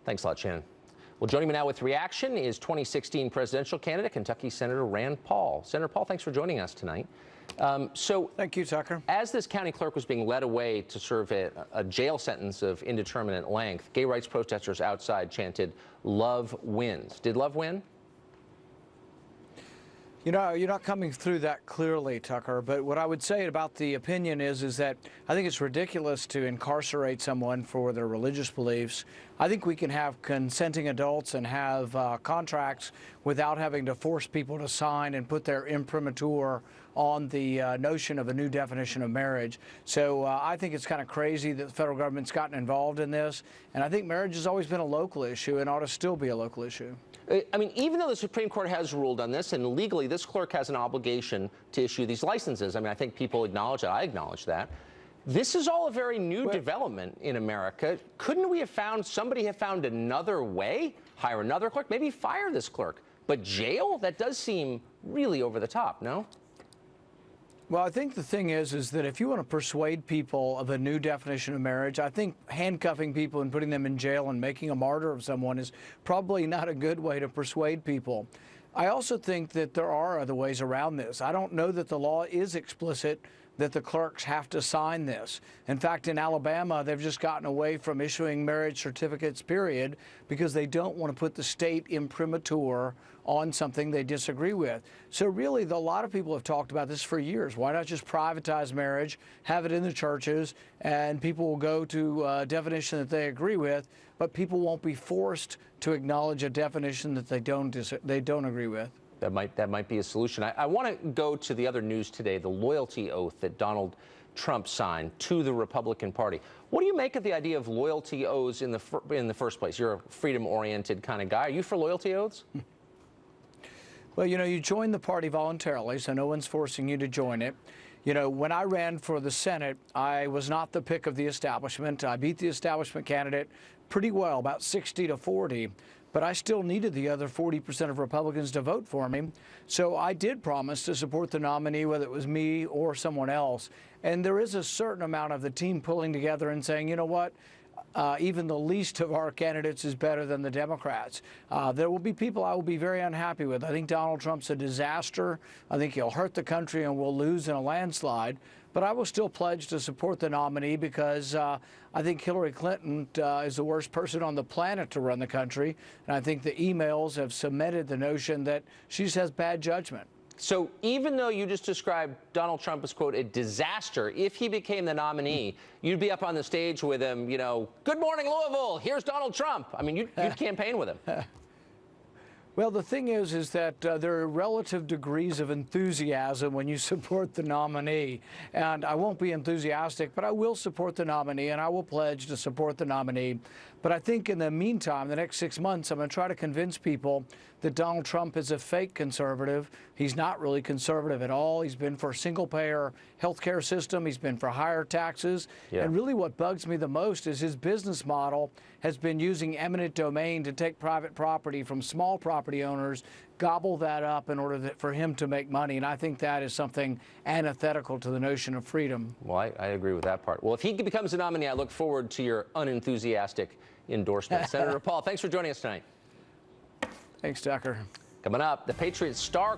Thanks a lot, Shannon. Well, joining me now with reaction is 2016 presidential candidate, Kentucky Senator Rand Paul. Senator Paul, thanks for joining us tonight. Thank you, Tucker. As this county clerk was being led away to serve a jail sentence of indeterminate length, gay rights protesters outside chanted, "Love wins." Did love win? You know, you're not coming through that clearly, Tucker, but what I would say about the opinion is that I think it's ridiculous to incarcerate someone for their religious beliefs. I think we can have consenting adults and have contracts without having to force people to sign and put their imprimatur on the notion of a new definition of marriage. So I think it's kind of crazy that the federal government's gotten involved in this, and I think marriage has always been a local issue and ought to still be a local issue. I mean, even though the Supreme Court has ruled on this, and legally this clerk has an obligation to issue these licenses, I mean, I think people acknowledge that. I acknowledge that. This is all a very new development in America. Couldn't we have found, somebody have found another way? Hire another clerk? Maybe fire this clerk. But jail? That does seem really over the top, no? Well, I think the thing is that if you want to persuade people of a new definition of marriage, I think handcuffing people and putting them in jail and making a martyr of someone is probably not a good way to persuade people. I also think that there are other ways around this. I don't know that the law is explicit that the clerks have to sign this. In fact, in Alabama, they've just gotten away from issuing marriage certificates, period, because they don't want to put the state imprimatur on something they disagree with. So really, a lot of people have talked about this for years. Why not just privatize marriage, have it in the churches, and people will go to a definition that they agree with, but people won't be forced to acknowledge a definition that they don't agree with. That might be a solution. I want to go to the other news today, the loyalty oath that Donald Trump signed to the Republican Party. What do you make of the idea of loyalty oaths in the first place? You're a freedom-oriented kind of guy. Are you for loyalty oaths? Well, you know, you join the party voluntarily, so no one's forcing you to join it. You know, when I ran for the Senate, I was not the pick of the establishment. I beat the establishment candidate pretty well, about 60-40. But I still needed the other 40% of Republicans to vote for me. So I did promise to support the nominee, whether it was me or someone else. And there is a certain amount of the team pulling together and saying, you know what, even the least of our candidates is better than the Democrats. There will be people I will be very unhappy with. I think Donald Trump's a disaster. I think he'll hurt the country and we'll lose in a landslide. But I will still pledge to support the nominee because I think Hillary Clinton is the worst person on the planet to run the country. And I think the emails have cemented the notion that she just has bad judgment. So even though you just described Donald Trump as, quote, a disaster, if he became the nominee, you'd be up on the stage with him, you know, "Good morning, Louisville, here's Donald Trump." I mean, you'd campaign with him. Well, the thing is that there are relative degrees of enthusiasm when you support the nominee. And I won't be enthusiastic, but I will support the nominee, and I will pledge to support the nominee. But I think in the meantime, the next 6 months, I'm going to try to convince people that Donald Trump is a fake conservative. He's not really conservative at all. He's been for a single-payer health care system. He's been for higher taxes. Yeah. And really what bugs me the most is his business model has been using eminent domain to take private property from small property owners, gobble that up in order for him to make money. And I think that is something antithetical to the notion of freedom. Well, I agree with that part. Well, if he becomes a nominee, I look forward to your unenthusiastic endorsement. Senator Paul, thanks for joining us tonight. Thanks, Tucker. Coming up, the Patriots star